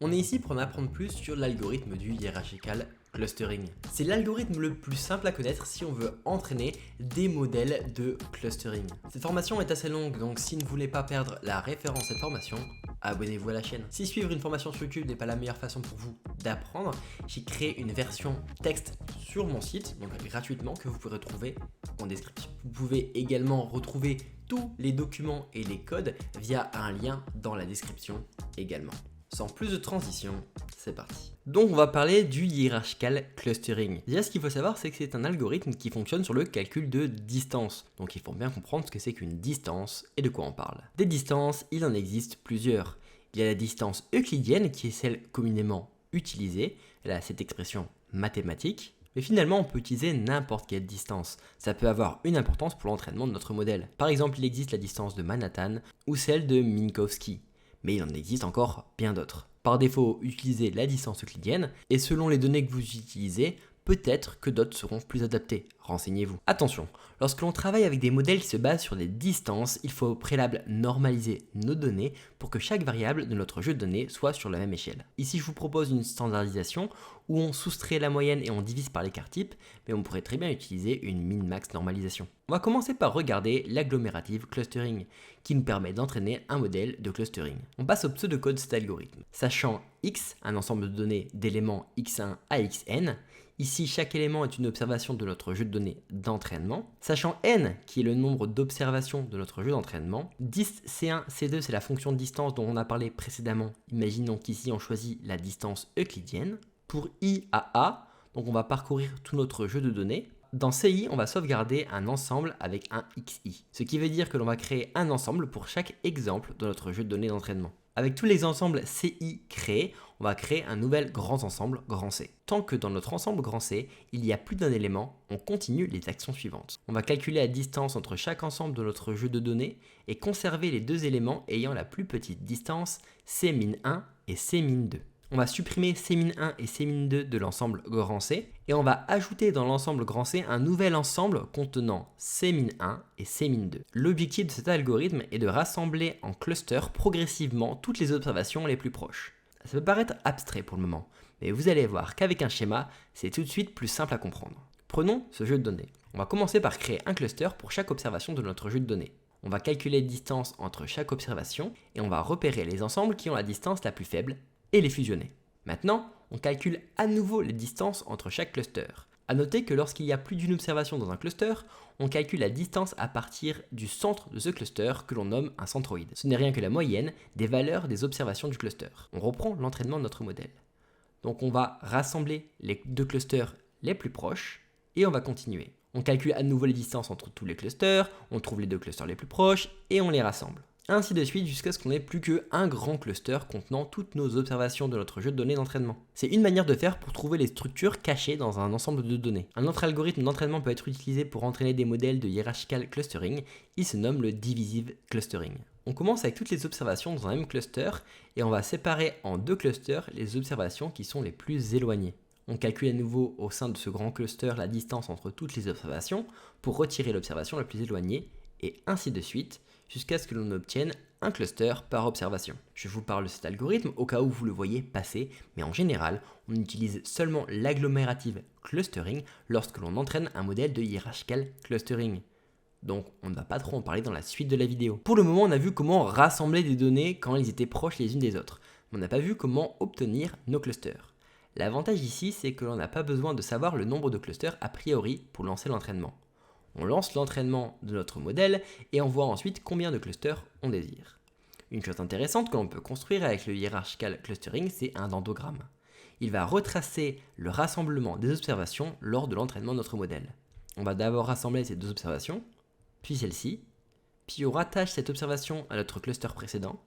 On est ici pour en apprendre plus sur l'algorithme du hierarchical clustering. C'est l'algorithme le plus simple à connaître si on veut entraîner des modèles de clustering. Cette formation est assez longue, donc si vous ne voulez pas perdre la référence à cette formation, abonnez-vous à la chaîne. Si suivre une formation sur YouTube n'est pas la meilleure façon pour vous d'apprendre, j'ai créé une version texte sur mon site, donc gratuitement, que vous pourrez retrouver en description. Vous pouvez également retrouver tous les documents et les codes via un lien dans la description également. Sans plus de transition, c'est parti. Donc on va parler du hierarchical clustering. Déjà ce qu'il faut savoir c'est que c'est un algorithme qui fonctionne sur le calcul de distance. Donc il faut bien comprendre ce que c'est qu'une distance et de quoi on parle. Des distances, il en existe plusieurs. Il y a la distance euclidienne qui est celle communément utilisée. Elle a cette expression mathématique. Mais finalement, on peut utiliser n'importe quelle distance. Ça peut avoir une importance pour l'entraînement de notre modèle. Par exemple, il existe la distance de Manhattan ou celle de Minkowski. Mais il en existe encore bien d'autres. Par défaut, utilisez la distance euclidienne et selon les données que vous utilisez, peut-être que d'autres seront plus adaptées. Renseignez-vous. Attention, lorsque l'on travaille avec des modèles qui se basent sur des distances, il faut au préalable normaliser nos données pour que chaque variable de notre jeu de données soit sur la même échelle. Ici, je vous propose une standardisation où on soustrait la moyenne et on divise par l'écart type, mais on pourrait très bien utiliser une min-max normalisation. On va commencer par regarder l'agglomérative clustering, qui nous permet d'entraîner un modèle de clustering. On passe au pseudocode de cet algorithme. Sachant x, un ensemble de données d'éléments x1 à xn, ici chaque élément est une observation de notre jeu de données d'entraînement. Sachant n, qui est le nombre d'observations de notre jeu d'entraînement. Dist c1, c2, c'est la fonction de distance dont on a parlé précédemment. Imaginons qu'ici on choisit la distance euclidienne. Pour i à a, donc on va parcourir tout notre jeu de données. Dans CI, on va sauvegarder un ensemble avec un XI, ce qui veut dire que l'on va créer un ensemble pour chaque exemple de notre jeu de données d'entraînement. Avec tous les ensembles CI créés, on va créer un nouvel grand ensemble grand C. Tant que dans notre ensemble grand C, il y a plus d'un élément, on continue les actions suivantes. On va calculer la distance entre chaque ensemble de notre jeu de données et conserver les deux éléments ayant la plus petite distance C-1 et C-2. On va supprimer C-1 et C-2 de l'ensemble grand C et on va ajouter dans l'ensemble grand C un nouvel ensemble contenant C-1 et C-2. L'objectif de cet algorithme est de rassembler en cluster progressivement toutes les observations les plus proches. Ça peut paraître abstrait pour le moment, mais vous allez voir qu'avec un schéma, c'est tout de suite plus simple à comprendre. Prenons ce jeu de données. On va commencer par créer un cluster pour chaque observation de notre jeu de données. On va calculer la distance entre chaque observation et on va repérer les ensembles qui ont la distance la plus faible et les fusionner. Maintenant, on calcule à nouveau les distances entre chaque cluster. A noter que lorsqu'il y a plus d'une observation dans un cluster, on calcule la distance à partir du centre de ce cluster que l'on nomme un centroïde. Ce n'est rien que la moyenne des valeurs des observations du cluster. On reprend l'entraînement de notre modèle. Donc on va rassembler les deux clusters les plus proches et on va continuer. On calcule à nouveau les distances entre tous les clusters, on trouve les deux clusters les plus proches et on les rassemble. Ainsi de suite jusqu'à ce qu'on ait plus qu'un grand cluster contenant toutes nos observations de notre jeu de données d'entraînement. C'est une manière de faire pour trouver les structures cachées dans un ensemble de données. Un autre algorithme d'entraînement peut être utilisé pour entraîner des modèles de hierarchical clustering, il se nomme le divisive clustering. On commence avec toutes les observations dans un même cluster et on va séparer en deux clusters les observations qui sont les plus éloignées. On calcule à nouveau au sein de ce grand cluster la distance entre toutes les observations pour retirer l'observation la plus éloignée et ainsi de suite jusqu'à ce que l'on obtienne un cluster par observation. Je vous parle de cet algorithme au cas où vous le voyez passer, mais en général, on utilise seulement l'agglomérative clustering lorsque l'on entraîne un modèle de hierarchical clustering. Donc on ne va pas trop en parler dans la suite de la vidéo. Pour le moment, on a vu comment rassembler des données quand elles étaient proches les unes des autres. Mais on n'a pas vu comment obtenir nos clusters. L'avantage ici, c'est que l'on n'a pas besoin de savoir le nombre de clusters a priori pour lancer l'entraînement. On lance l'entraînement de notre modèle et on voit ensuite combien de clusters on désire. Une chose intéressante que l'on peut construire avec le hierarchical clustering, c'est un dendrogramme. Il va retracer le rassemblement des observations lors de l'entraînement de notre modèle. On va d'abord rassembler ces deux observations, puis celle-ci, puis on rattache cette observation à notre cluster précédent,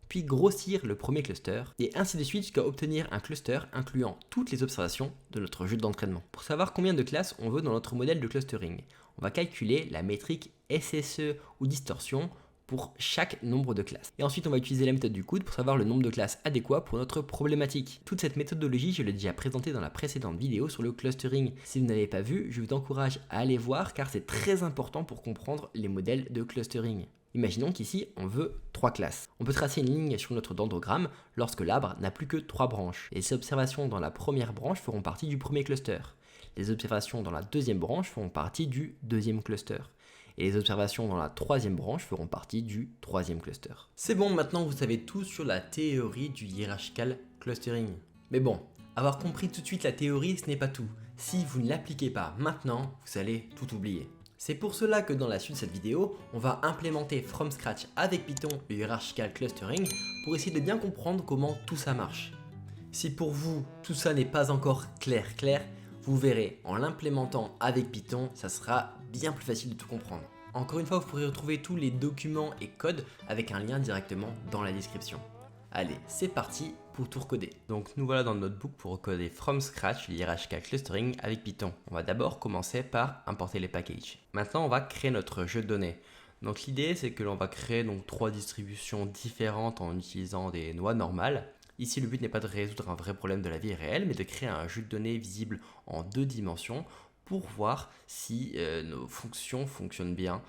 puis grossir le premier cluster, et ainsi de suite jusqu'à obtenir un cluster incluant toutes les observations de notre jeu d'entraînement. Pour savoir combien de classes on veut dans notre modèle de clustering, on va calculer la métrique SSE ou distorsion pour chaque nombre de classes. Et ensuite, on va utiliser la méthode du coude pour savoir le nombre de classes adéquat pour notre problématique. Toute cette méthodologie, je l'ai déjà présentée dans la précédente vidéo sur le clustering. Si vous n'avez pas vu, je vous encourage à aller voir car c'est très important pour comprendre les modèles de clustering. Imaginons qu'ici, on veut 3 classes. On peut tracer une ligne sur notre dendrogramme lorsque l'arbre n'a plus que 3 branches. Les observations dans la première branche feront partie du premier cluster. Les observations dans la deuxième branche feront partie du deuxième cluster. Et les observations dans la troisième branche feront partie du troisième cluster. C'est bon, maintenant vous savez tout sur la théorie du hierarchical clustering. Mais bon, avoir compris tout de suite la théorie, ce n'est pas tout. Si vous ne l'appliquez pas maintenant, vous allez tout oublier. C'est pour cela que dans la suite de cette vidéo, on va implémenter from scratch avec Python le hierarchical clustering pour essayer de bien comprendre comment tout ça marche. Si pour vous, tout ça n'est pas encore clair, vous verrez, en l'implémentant avec Python, ça sera bien plus facile de tout comprendre. Encore une fois, vous pourrez retrouver tous les documents et codes avec un lien directement dans la description. Allez, c'est parti pour tout recoder. Donc nous voilà dans le notebook pour recoder from scratch le hierarchical clustering avec Python. On va d'abord commencer par importer les packages. Maintenant, on va créer notre jeu de données. Donc l'idée, c'est que l'on va créer donc 3 distributions différentes en utilisant des noix normales. Ici, le but n'est pas de résoudre un vrai problème de la vie réelle, mais de créer un jeu de données visible en 2 dimensions pour voir si nos fonctions fonctionnent bien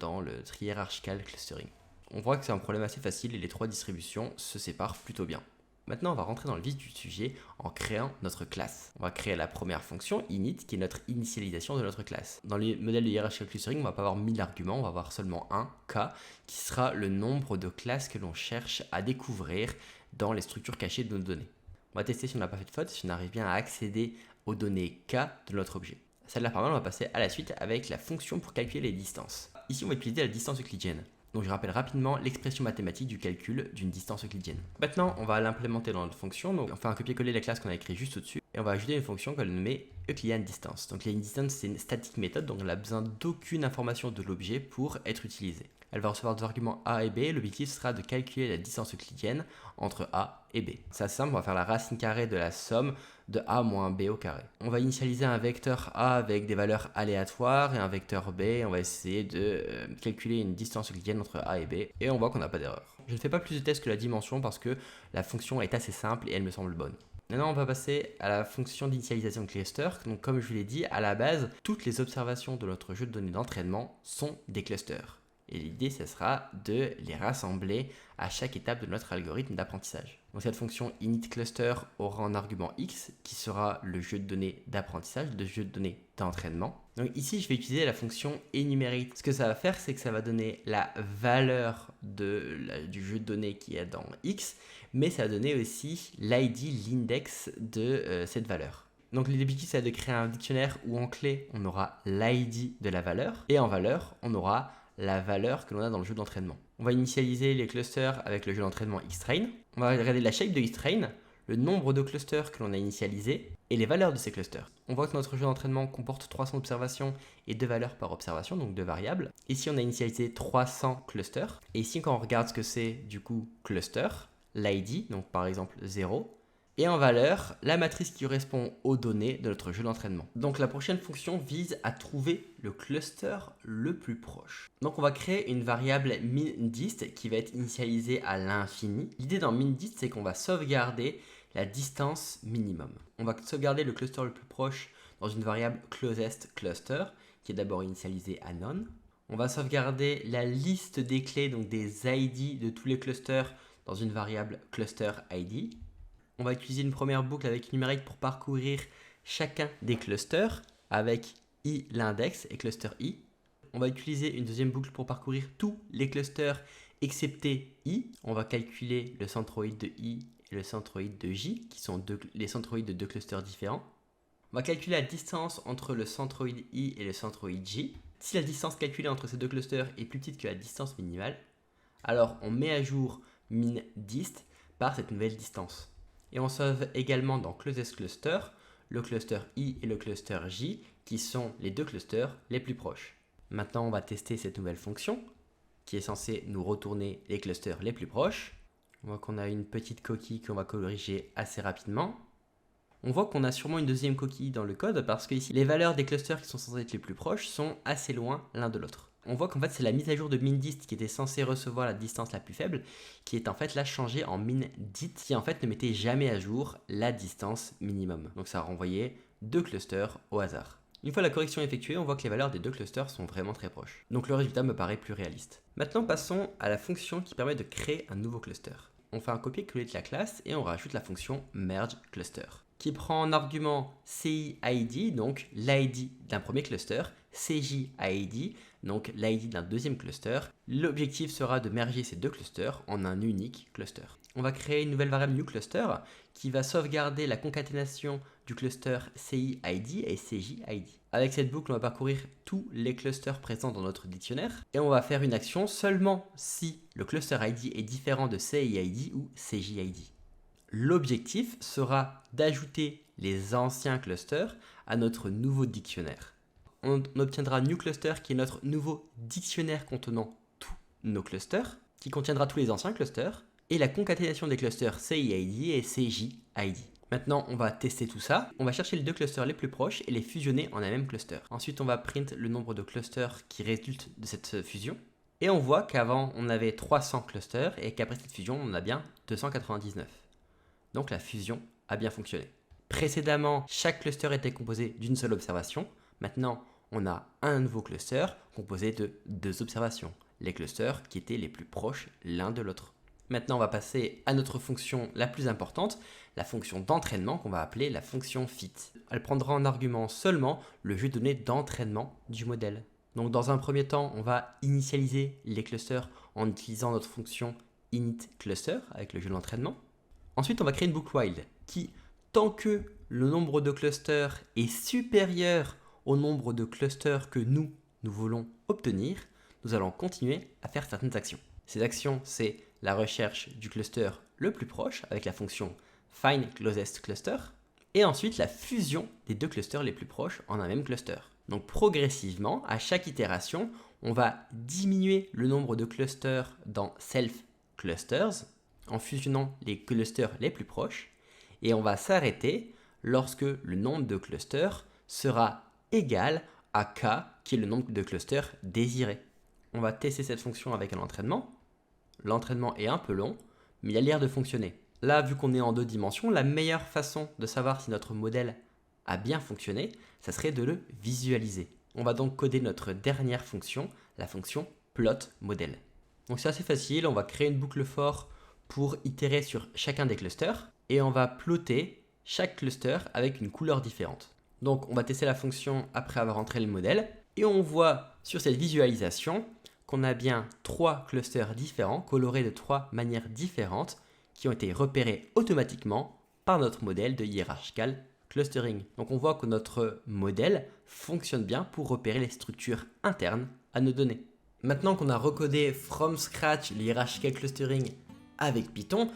dans le hierarchical clustering. On voit que c'est un problème assez facile et les 3 distributions se séparent plutôt bien. Maintenant, on va rentrer dans le vif du sujet en créant notre classe. On va créer la première fonction init qui est notre initialisation de notre classe. Dans les modèles de hierarchical clustering, on ne va pas avoir 1000 arguments, on va avoir seulement un k qui sera le nombre de classes que l'on cherche à découvrir dans les structures cachées de nos données. On va tester si on n'a pas fait de faute, si on arrive bien à accéder aux données k de notre objet. Celle-là, par exemple, on va passer à la suite avec la fonction pour calculer les distances. Ici, on va utiliser la distance euclidienne. Donc je rappelle rapidement l'expression mathématique du calcul d'une distance euclidienne. Maintenant, on va l'implémenter dans notre fonction. Donc on fait un copier-coller de la classe qu'on a écrit juste au-dessus. Et on va ajouter une fonction qu'on va nommer Euclidean Distance. Donc l'Euclidean Distance, c'est une static méthode, donc elle n'a besoin d'aucune information de l'objet pour être utilisée. Elle va recevoir 2 arguments A et B. L'objectif sera de calculer la distance euclidienne entre A et B. C'est assez simple, on va faire la racine carrée de la somme de A moins B au carré. On va initialiser un vecteur A avec des valeurs aléatoires et un vecteur B. On va essayer de calculer une distance euclidienne entre A et B. Et on voit qu'on n'a pas d'erreur. Je ne fais pas plus de tests que la dimension parce que la fonction est assez simple et elle me semble bonne. Maintenant, on va passer à la fonction d'initialisation de cluster. Donc, comme je vous l'ai dit, à la base, toutes les observations de notre jeu de données d'entraînement sont des clusters. Et l'idée, ce sera de les rassembler à chaque étape de notre algorithme d'apprentissage. Donc cette fonction initCluster aura un argument x qui sera le jeu de données d'apprentissage, le jeu de données d'entraînement. Donc ici, je vais utiliser la fonction enumerate. Ce que ça va faire, c'est que ça va donner la valeur du jeu de données qui est dans x, mais ça va donner aussi l'id, l'index de cette valeur. Donc l'objectif, c'est de créer un dictionnaire où en clé, on aura l'id de la valeur, et en valeur, on aura la valeur que l'on a dans le jeu d'entraînement. On va initialiser les clusters avec le jeu d'entraînement xtrain. On va regarder la shape de xtrain, le nombre de clusters que l'on a initialisés et les valeurs de ces clusters. On voit que notre jeu d'entraînement comporte 300 observations et 2 valeurs par observation, donc 2 variables. Ici, on a initialisé 300 clusters. Et ici, quand on regarde ce que c'est du coup cluster, l'id, donc par exemple 0, et en valeur, la matrice qui correspond aux données de notre jeu d'entraînement. Donc la prochaine fonction vise à trouver le cluster le plus proche. Donc on va créer une variable minDist qui va être initialisée à l'infini. L'idée dans minDist, c'est qu'on va sauvegarder la distance minimum. On va sauvegarder le cluster le plus proche dans une variable closestCluster qui est d'abord initialisée à none. On va sauvegarder la liste des clés, donc des ID de tous les clusters dans une variable clusterID. On va utiliser une première boucle avec enumerate pour parcourir chacun des clusters avec i l'index et cluster i. On va utiliser une deuxième boucle pour parcourir tous les clusters excepté i. On va calculer le centroïde de i et le centroïde de j qui sont les centroïdes de 2 clusters différents. On va calculer la distance entre le centroïde i et le centroïde j. Si la distance calculée entre ces 2 clusters est plus petite que la distance minimale, alors on met à jour minDist par cette nouvelle distance. Et on sauve également dans closestCluster le cluster i et le cluster j qui sont les 2 clusters les plus proches. Maintenant, on va tester cette nouvelle fonction qui est censée nous retourner les clusters les plus proches. On voit qu'on a une petite coquille qu'on va corriger assez rapidement. On voit qu'on a sûrement une deuxième coquille dans le code parce que ici, les valeurs des clusters qui sont censés être les plus proches sont assez loin l'un de l'autre. On voit qu'en fait c'est la mise à jour de MinDist qui était censée recevoir la distance la plus faible, qui est en fait là changée en MinDit, qui en fait ne mettait jamais à jour la distance minimum. Donc ça a renvoyé 2 clusters au hasard. Une fois la correction effectuée, on voit que les valeurs des 2 clusters sont vraiment très proches. Donc le résultat me paraît plus réaliste. Maintenant passons à la fonction qui permet de créer un nouveau cluster. On fait un copier-coller de la classe et on rajoute la fonction merge cluster, qui prend en argument CIID, donc l'ID d'un premier cluster, CJID, donc l'ID d'un deuxième cluster. L'objectif sera de merger ces 2 clusters en un unique cluster. On va créer une nouvelle variable newCluster qui va sauvegarder la concaténation du cluster CIID et CJID. Avec cette boucle, on va parcourir tous les clusters présents dans notre dictionnaire et on va faire une action seulement si le cluster ID est différent de CIID ou CJID. L'objectif sera d'ajouter les anciens clusters à notre nouveau dictionnaire. On obtiendra newCluster qui est notre nouveau dictionnaire contenant tous nos clusters, qui contiendra tous les anciens clusters, et la concaténation des clusters CIID et CJID. Maintenant, on va tester tout ça. On va chercher les 2 clusters les plus proches et les fusionner en un même cluster. Ensuite, on va print le nombre de clusters qui résultent de cette fusion. Et on voit qu'avant, on avait 300 clusters et qu'après cette fusion, on a bien 299. Donc la fusion a bien fonctionné. Précédemment, chaque cluster était composé d'une seule observation. Maintenant, on a un nouveau cluster composé de 2 observations. Les clusters qui étaient les plus proches l'un de l'autre. Maintenant, on va passer à notre fonction la plus importante, la fonction d'entraînement qu'on va appeler la fonction fit. Elle prendra en argument seulement le jeu de données d'entraînement du modèle. Donc dans un premier temps, on va initialiser les clusters en utilisant notre fonction initCluster avec le jeu d'entraînement. Ensuite, on va créer une boucle while qui, tant que le nombre de clusters est supérieur au nombre de clusters que nous voulons obtenir, nous allons continuer à faire certaines actions. Ces actions, c'est la recherche du cluster le plus proche avec la fonction findClosestCluster et ensuite la fusion des 2 clusters les plus proches en un même cluster. Donc progressivement, à chaque itération, on va diminuer le nombre de clusters dans selfClusters en fusionnant les clusters les plus proches et on va s'arrêter lorsque le nombre de clusters sera égal à k qui est le nombre de clusters désirés. On va tester cette fonction avec un entraînement. L'entraînement est un peu long, mais il a l'air de fonctionner. Là, vu qu'on est en 2 dimensions, la meilleure façon de savoir si notre modèle a bien fonctionné, ça serait de le visualiser. On va donc coder notre dernière fonction, la fonction plotModel. Donc c'est assez facile, on va créer une boucle for pour itérer sur chacun des clusters et on va plotter chaque cluster avec une couleur différente. Donc on va tester la fonction après avoir entré le modèle et on voit sur cette visualisation qu'on a bien 3 clusters différents, colorés de 3 manières différentes, qui ont été repérés automatiquement par notre modèle de hierarchical clustering. Donc on voit que notre modèle fonctionne bien pour repérer les structures internes à nos données. Maintenant qu'on a recodé from scratch le hierarchical clustering avec Python,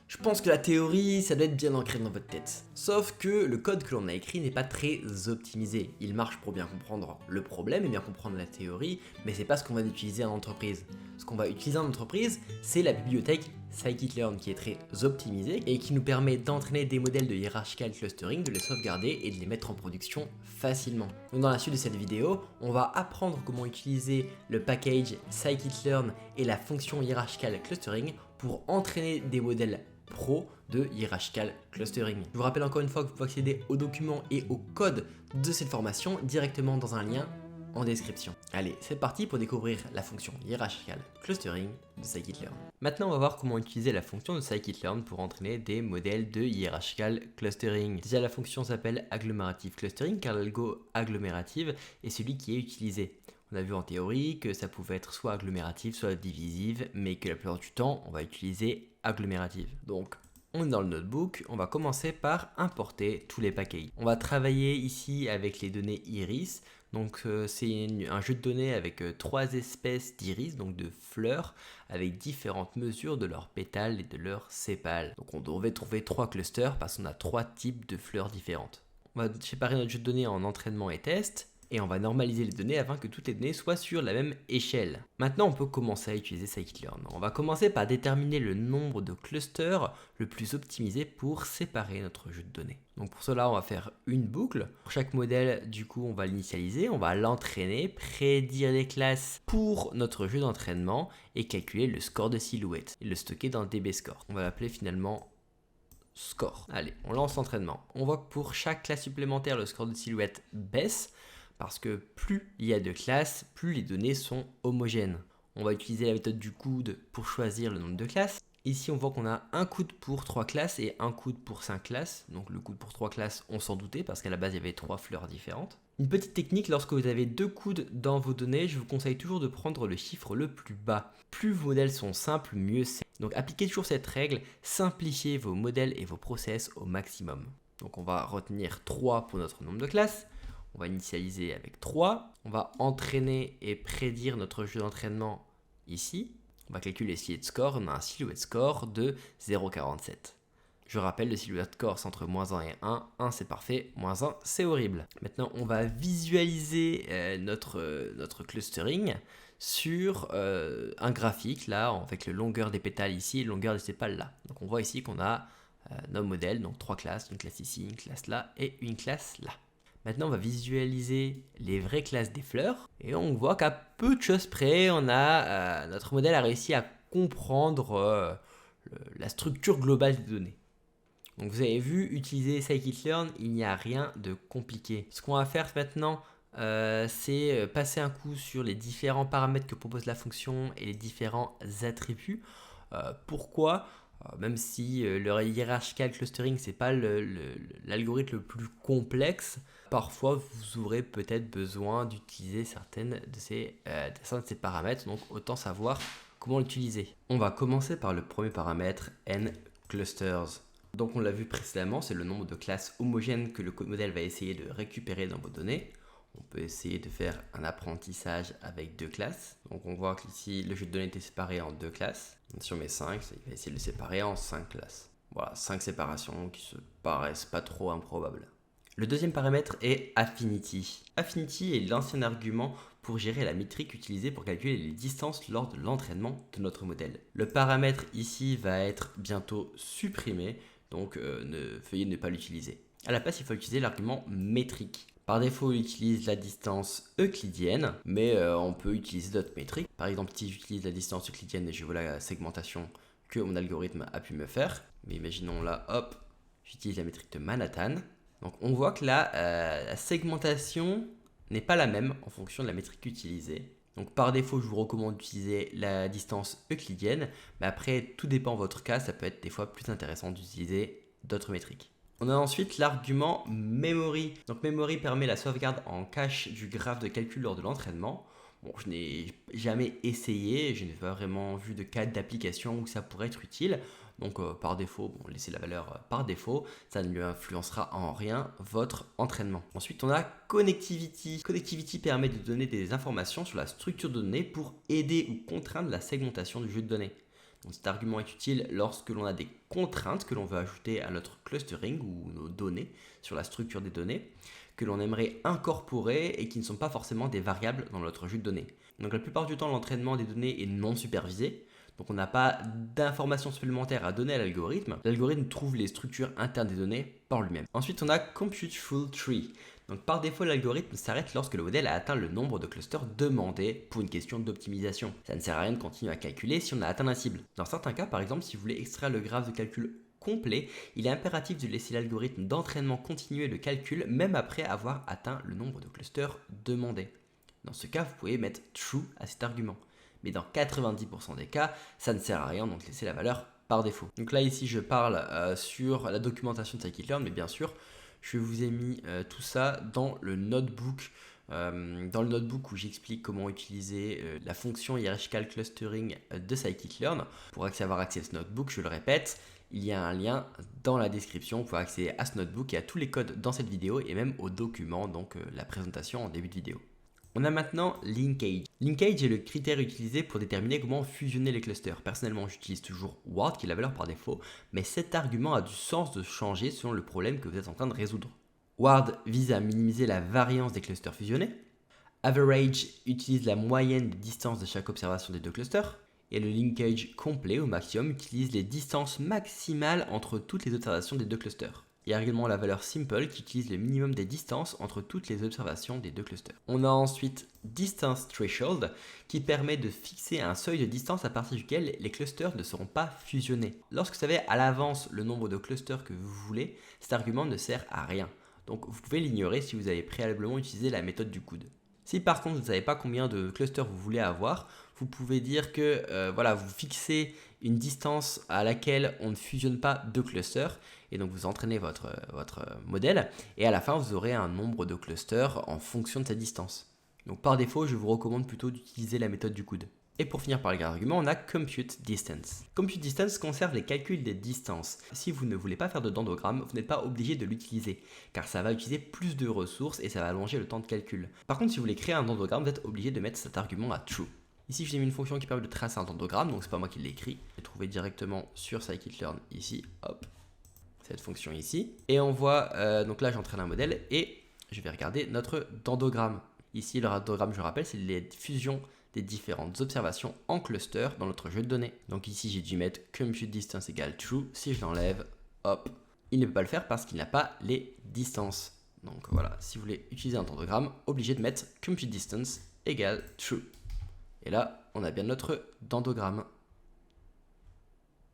je pense que la théorie, ça doit être bien ancré dans votre tête. Sauf que le code que l'on a écrit n'est pas très optimisé. Il marche pour bien comprendre le problème et bien comprendre la théorie, mais c'est pas ce qu'on va utiliser en entreprise. Ce qu'on va utiliser en entreprise, c'est la bibliothèque scikit-learn qui est très optimisée et qui nous permet d'entraîner des modèles de hierarchical clustering, de les sauvegarder et de les mettre en production facilement. Donc dans la suite de cette vidéo, on va apprendre comment utiliser le package scikit-learn et la fonction hierarchical clustering pour entraîner des modèles pro de hierarchical clustering. Je vous rappelle encore une fois que vous pouvez accéder aux documents et au code de cette formation directement dans un lien en description. Allez, c'est parti pour découvrir la fonction hierarchical clustering de scikit-learn. Maintenant, on va voir comment utiliser la fonction de scikit-learn pour entraîner des modèles de hierarchical clustering. Déjà, la fonction s'appelle agglomerative clustering car l'algo agglomérative est celui qui est utilisé. On a vu en théorie que ça pouvait être soit agglomérative, soit divisive, mais que la plupart du temps, on va utiliser agglomérative. Donc, on est dans le notebook, on va commencer par importer tous les packages. On va travailler ici avec les données iris. Donc, c'est un jeu de données avec 3 espèces d'iris, donc de fleurs, avec différentes mesures de leurs pétales et de leurs sépales. Donc, on devait trouver 3 clusters parce qu'on a 3 types de fleurs différentes. On va séparer notre jeu de données en entraînement et test. et on va normaliser les données afin que toutes les données soient sur la même échelle. Maintenant, on peut commencer à utiliser scikit-learn. On va commencer par déterminer le nombre de clusters le plus optimisé pour séparer notre jeu de données. Donc pour cela, on va faire une boucle. Pour chaque modèle, du coup, on va l'initialiser, on va l'entraîner, prédire les classes pour notre jeu d'entraînement et calculer le score de silhouette et le stocker dans DBScore. On va l'appeler finalement score. Allez, on lance l'entraînement. On voit que pour chaque classe supplémentaire, le score de silhouette baisse parce que plus il y a de classes, plus les données sont homogènes. On va utiliser la méthode du coude pour choisir le nombre de classes. Ici, on voit qu'on a un coude pour 3 classes et un coude pour 5 classes. Donc le coude pour 3 classes, on s'en doutait parce qu'à la base, il y avait 3 fleurs différentes. Une petite technique, lorsque vous avez 2 coudes dans vos données, je vous conseille toujours de prendre le chiffre le plus bas. Plus vos modèles sont simples, mieux c'est. Donc appliquez toujours cette règle, simplifiez vos modèles et vos process au maximum. Donc on va retenir 3 pour notre nombre de classes. On va initialiser avec 3. On va entraîner et prédire notre jeu d'entraînement ici. On va calculer le silhouette score, on a un silhouette score de 0,47. Je rappelle, le silhouette score c'est entre -1 et 1. 1 c'est parfait, -1 c'est horrible. Maintenant on va visualiser notre clustering sur un graphique là, avec le longueur des pétales ici et longueur des sépales là. Donc on voit ici qu'on a nos modèles, donc 3 classes, une classe ici, une classe là et une classe là. Maintenant, on va visualiser les vraies classes des fleurs et on voit qu'à peu de choses près, notre modèle a réussi à comprendre la structure globale des données. Donc vous avez vu, utiliser scikit-learn, il n'y a rien de compliqué. Ce qu'on va faire maintenant, c'est passer un coup sur les différents paramètres que propose la fonction et les différents attributs. Pourquoi ? Même si le hierarchical clustering, c'est pas l'algorithme le plus complexe, parfois vous aurez peut-être besoin d'utiliser certains de ces paramètres, donc autant savoir comment l'utiliser. On va commencer par le premier paramètre, n-clusters. Donc on l'a vu précédemment, c'est le nombre de classes homogènes que le modèle va essayer de récupérer dans vos données. On peut essayer de faire un apprentissage avec 2 classes. Donc on voit qu'ici, le jeu de données était séparé en 2 classes. Si on met 5, il va essayer de le séparer en 5 classes. Voilà, 5 séparations qui se paraissent pas trop improbables. Le deuxième paramètre est Affinity. Affinity est l'ancien argument pour gérer la métrique utilisée pour calculer les distances lors de l'entraînement de notre modèle. Le paramètre ici va être bientôt supprimé, donc veuillez ne pas l'utiliser. À la place, il faut utiliser l'argument métrique. Par défaut, il utilise la distance euclidienne, mais on peut utiliser d'autres métriques. Par exemple, si j'utilise la distance euclidienne et je vois la segmentation que mon algorithme a pu me faire, mais imaginons là, hop, j'utilise la métrique de Manhattan. Donc on voit que là, la segmentation n'est pas la même en fonction de la métrique utilisée. Donc par défaut, je vous recommande d'utiliser la distance euclidienne, mais après, tout dépend de votre cas, ça peut être des fois plus intéressant d'utiliser d'autres métriques. On a ensuite l'argument memory. Donc memory permet la sauvegarde en cache du graphe de calcul lors de l'entraînement. Bon, je n'ai jamais essayé, je n'ai pas vraiment vu de cas d'application où ça pourrait être utile. Donc par défaut, bon, laissez la valeur par défaut, ça ne lui influencera en rien votre entraînement. Ensuite, on a Connectivity. Connectivity permet de donner des informations sur la structure de données pour aider ou contraindre la segmentation du jeu de données. Donc, cet argument est utile lorsque l'on a des contraintes que l'on veut ajouter à notre clustering ou nos données sur la structure des données que l'on aimerait incorporer et qui ne sont pas forcément des variables dans notre jeu de données. Donc la plupart du temps, l'entraînement des données est non supervisé. Donc on n'a pas d'informations supplémentaires à donner à l'algorithme. L'algorithme trouve les structures internes des données par lui-même. Ensuite, on a Compute Full Tree. Donc par défaut, l'algorithme s'arrête lorsque le modèle a atteint le nombre de clusters demandés pour une question d'optimisation. Ça ne sert à rien de continuer à calculer si on a atteint la cible. Dans certains cas, par exemple, si vous voulez extraire le graphe de calcul complet, il est impératif de laisser l'algorithme d'entraînement continuer le calcul même après avoir atteint le nombre de clusters demandés. Dans ce cas, vous pouvez mettre true à cet argument. Mais dans 90% des cas, ça ne sert à rien, donc laissez la valeur par défaut. Donc là, ici, je parle sur la documentation de scikit-learn, mais bien sûr, je vous ai mis tout ça dans le notebook. Où j'explique comment utiliser la fonction hierarchical clustering de scikit-learn. Pour avoir accès à ce notebook, je le répète, il y a un lien dans la description pour accéder à ce notebook et à tous les codes dans cette vidéo et même au document, donc la présentation en début de vidéo. On a maintenant Linkage. Linkage est le critère utilisé pour déterminer comment fusionner les clusters. Personnellement, j'utilise toujours Word qui est la valeur par défaut, mais cet argument a du sens de changer selon le problème que vous êtes en train de résoudre. Word vise à minimiser la variance des clusters fusionnés. Average utilise la moyenne des distances de chaque observation des deux clusters. Et le linkage complet au maximum utilise les distances maximales entre toutes les observations des deux clusters. Il y a également la valeur simple qui utilise le minimum des distances entre toutes les observations des deux clusters. On a ensuite distance threshold qui permet de fixer un seuil de distance à partir duquel les clusters ne seront pas fusionnés. Lorsque vous savez à l'avance le nombre de clusters que vous voulez, cet argument ne sert à rien. Donc vous pouvez l'ignorer si vous avez préalablement utilisé la méthode du coude. Si par contre vous ne savez pas combien de clusters vous voulez avoir, vous pouvez dire que vous fixez une distance à laquelle on ne fusionne pas deux clusters et donc vous entraînez votre modèle et à la fin vous aurez un nombre de clusters en fonction de cette distance. Donc par défaut, je vous recommande plutôt d'utiliser la méthode du coude. Et pour finir par les arguments, on a compute distance. Compute distance conserve les calculs des distances. Si vous ne voulez pas faire de dendrogramme, vous n'êtes pas obligé de l'utiliser, car ça va utiliser plus de ressources et ça va allonger le temps de calcul. Par contre, si vous voulez créer un dendrogramme, vous êtes obligé de mettre cet argument à true. Ici, j'ai mis une fonction qui permet de tracer un dendrogramme, donc c'est pas moi qui l'ai écrit. J'ai trouvé directement sur scikit-learn ici, hop, cette fonction ici. Et on voit, donc là j'entraîne un modèle et je vais regarder notre dendrogramme. Ici, le dendrogramme, je rappelle, c'est les fusions des différentes observations en cluster dans notre jeu de données. Donc ici, j'ai dû mettre compute distance égale true. Si je l'enlève, hop, il ne peut pas le faire parce qu'il n'a pas les distances. Donc voilà, si vous voulez utiliser un dendrogramme, obligé de mettre compute distance égale true. Et là, on a bien notre dendrogramme.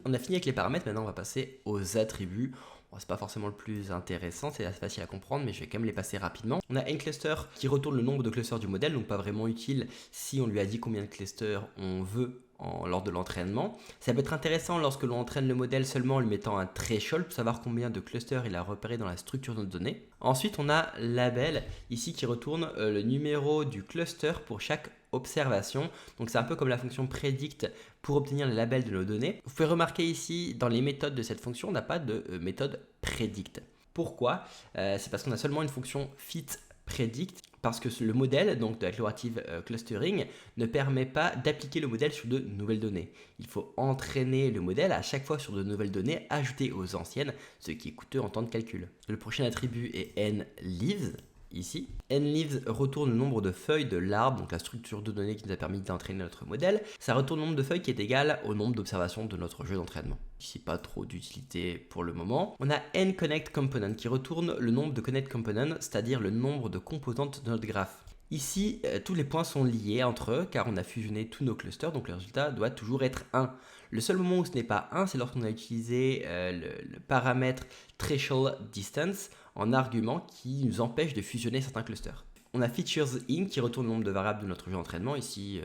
On a fini avec les paramètres, maintenant on va passer aux attributs. Bon, c'est pas forcément le plus intéressant, c'est assez facile à comprendre, mais je vais quand même les passer rapidement. On a nCluster qui retourne le nombre de clusters du modèle, donc pas vraiment utile si on lui a dit combien de clusters on veut lors de l'entraînement. Ça peut être intéressant lorsque l'on entraîne le modèle seulement en lui mettant un threshold pour savoir combien de clusters il a repéré dans la structure de nos données. Ensuite, on a label ici qui retourne le numéro du cluster pour chaque observation. Donc c'est un peu comme la fonction predict pour obtenir les labels de nos données. Vous pouvez remarquer ici dans les méthodes de cette fonction, on n'a pas de méthode predict. Pourquoi? C'est parce qu'on a seulement une fonction fit predict parce que le modèle, donc de la declarative clustering, ne permet pas d'appliquer le modèle sur de nouvelles données. Il faut entraîner le modèle à chaque fois sur de nouvelles données ajoutées aux anciennes, ce qui est coûteux en temps de calcul. Le prochain attribut est nLeaves. Ici, nLeaves retourne le nombre de feuilles de l'arbre, donc la structure de données qui nous a permis d'entraîner notre modèle. Ça retourne le nombre de feuilles qui est égal au nombre d'observations de notre jeu d'entraînement. Ici, pas trop d'utilité pour le moment. On a nConnectComponent qui retourne le nombre de connect components, c'est-à-dire le nombre de composantes de notre graphe. Ici, tous les points sont liés entre eux car on a fusionné tous nos clusters, donc le résultat doit toujours être 1. Le seul moment où ce n'est pas 1, c'est lorsqu'on a utilisé le paramètre threshold distance en argument qui nous empêche de fusionner certains clusters. On a featuresIn qui retourne le nombre de variables de notre jeu d'entraînement, ici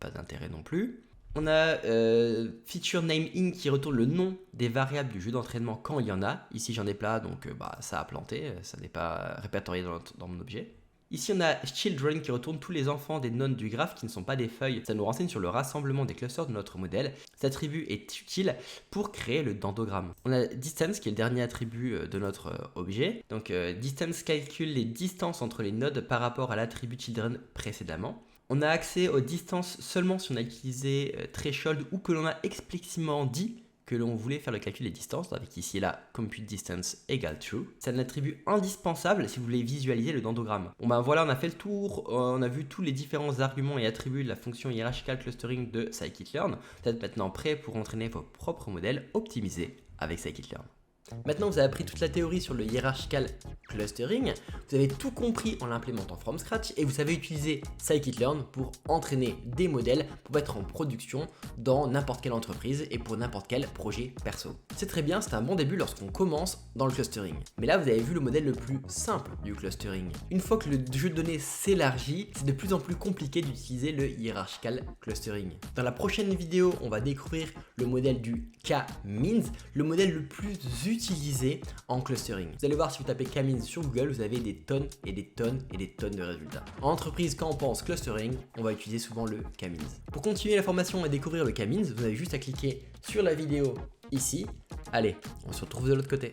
pas d'intérêt non plus. On a featureNameIn qui retourne le nom des variables du jeu d'entraînement quand il y en a. Ici j'en ai plein donc ça a planté, ça n'est pas répertorié dans mon objet. Ici, on a children qui retourne tous les enfants des nonnes du graphe qui ne sont pas des feuilles. Ça nous renseigne sur le rassemblement des clusters de notre modèle. Cet attribut est utile pour créer le dendrogramme. On a distance qui est le dernier attribut de notre objet. Donc distance calcule les distances entre les nodes par rapport à l'attribut children précédemment. On a accès aux distances seulement si on a utilisé threshold ou que l'on a explicitement dit que l'on voulait faire le calcul des distances, avec ici là compute distance égale true. C'est un attribut indispensable si vous voulez visualiser le dendrogramme. Bon ben voilà, on a fait le tour, on a vu tous les différents arguments et attributs de la fonction hierarchical clustering de scikit-learn. Vous êtes maintenant prêt pour entraîner vos propres modèles optimisés avec scikit-learn. Maintenant, vous avez appris toute la théorie sur le hierarchical clustering, vous avez tout compris en l'implémentant from scratch et vous savez utiliser scikit-learn pour entraîner des modèles pour mettre en production dans n'importe quelle entreprise et pour n'importe quel projet perso. C'est très bien, c'est un bon début lorsqu'on commence dans le clustering. Mais là, vous avez vu le modèle le plus simple du clustering. Une fois que le jeu de données s'élargit, c'est de plus en plus compliqué d'utiliser le hierarchical clustering. Dans la prochaine vidéo, on va découvrir le modèle du K-means, le modèle le plus utilisé en clustering. Vous allez voir, si vous tapez K-means sur Google, vous avez des tonnes et des tonnes et des tonnes de résultats. En entreprise, quand on pense clustering, on va utiliser souvent le K-means. Pour continuer la formation et découvrir le K-means, vous avez juste à cliquer sur la vidéo ici. Allez, on se retrouve de l'autre côté.